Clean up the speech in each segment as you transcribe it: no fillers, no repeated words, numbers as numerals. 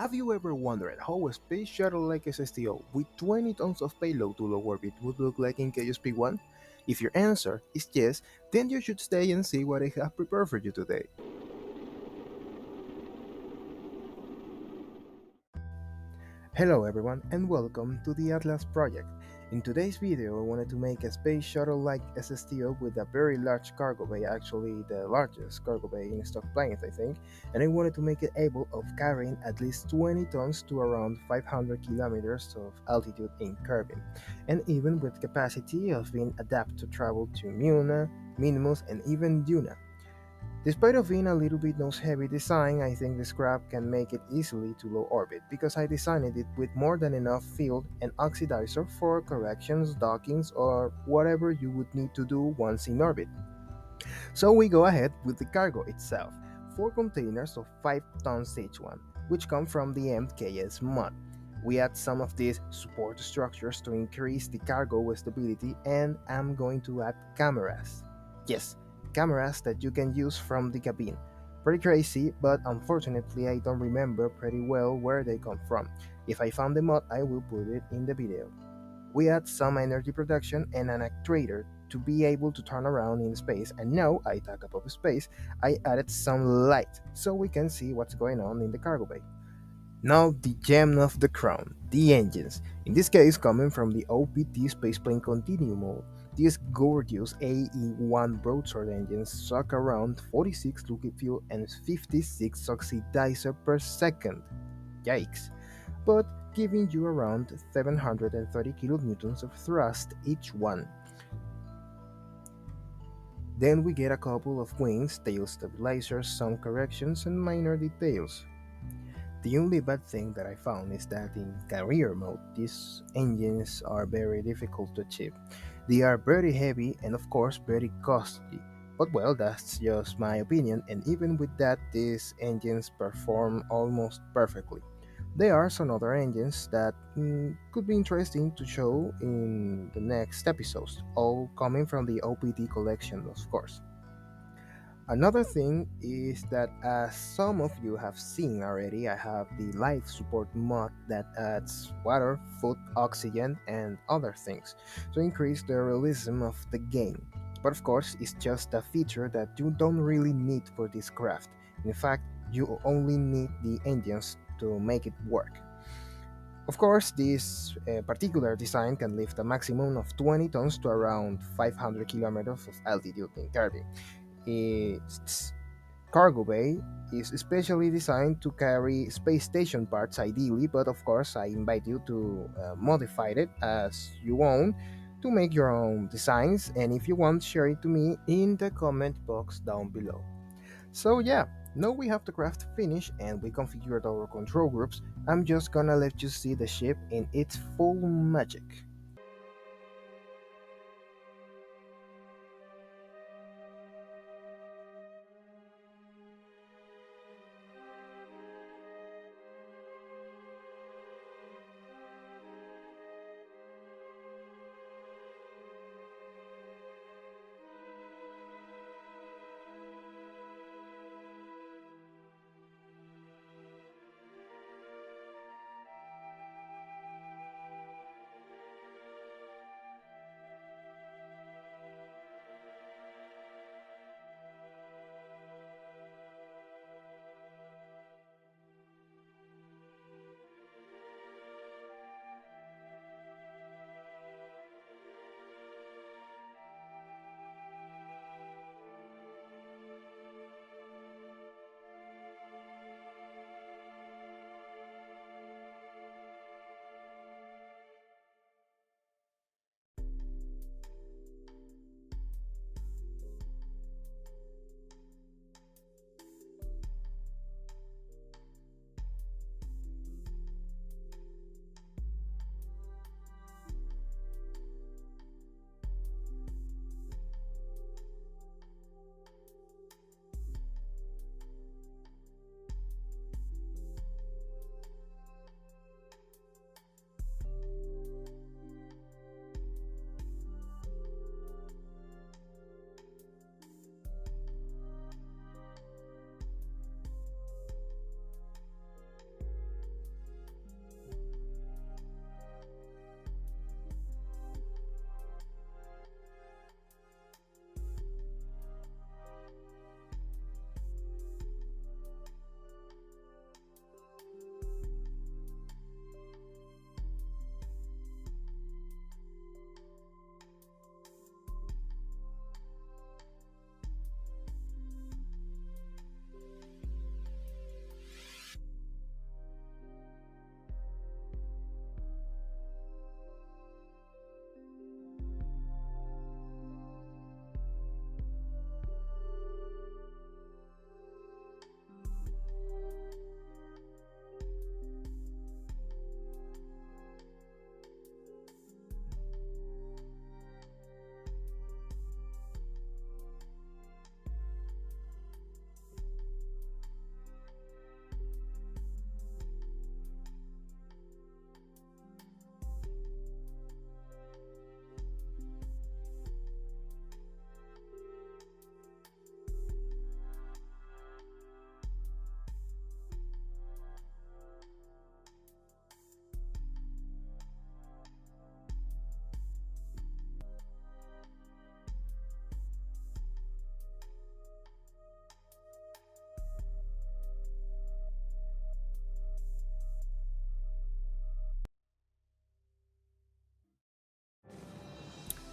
Have you ever wondered how a space shuttle like SSTO with 20 tons of payload to low orbit would look like in KSP-1? If your answer is yes, then you should stay and see what I have prepared for you today. Hello everyone and welcome to the Atlas project. In today's video I wanted to make a space shuttle like SSTO with a very large cargo bay, actually the largest cargo bay in stock planet I think, and I wanted to make it able of carrying at least 20 tons to around 500 kilometers of altitude in Kerbin, and even with capacity of being adapted to travel to Muna, Minimus and even Duna. Despite of being a little bit nose-heavy design, I think this craft can make it easily to low orbit because I designed it with more than enough field and oxidizer for corrections, dockings, or whatever you would need to do once in orbit. So we go ahead with the cargo itself, 4 containers of 5 tons each one, which come from the MKS mod. We add some of these support structures to increase the cargo stability, and I'm going to add cameras. Yes, cameras that you can use from the cabin. Pretty crazy, but unfortunately I don't remember pretty well where they come from. If I found the mod, I will put it in the video. We add some energy production and an actuator to be able to turn around in space, and now I talk about space, I added some light so we can see what's going on in the cargo bay. Now the gem of the crown, the engines, in this case coming from the OPT Spaceplane Continuum mode. These gorgeous AE1 broadsword engines suck around 46 liquid fuel and 56 oxidizer per second. Yikes! But giving you around 730 kilonewtons of thrust each one. Then we get a couple of wings, tail stabilizers, some corrections, and minor details. The only bad thing that I found is that in career mode, these engines are very difficult to achieve. They are very heavy and of course very costly. But well, that's just my opinion, and even with that, these engines perform almost perfectly. There are some other engines that could be interesting to show in the next episodes, all coming from the OPT collection, of course. Another thing is that, as some of you have seen already, I have the life support mod that adds water, food, oxygen, and other things to increase the realism of the game. But of course, it's just a feature that you don't really need for this craft. In fact, you only need the engines to make it work. Of course, this particular design can lift a maximum of 20 tons to around 500 kilometers of altitude in Kerbin. Its cargo bay is especially designed to carry space station parts ideally, but of course I invite you to modify it as you want to make your own designs, and if you want, share it to me in the comment box down below. So yeah, now we have the craft finished and we configured our control groups. I'm just gonna let you see the ship in its full magic.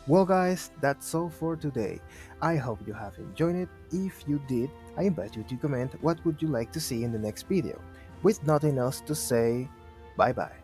Well, guys, that's all for today. I hope you have enjoyed it. If you did, I invite you to comment what would you like to see in the next video. With nothing else to say, bye bye.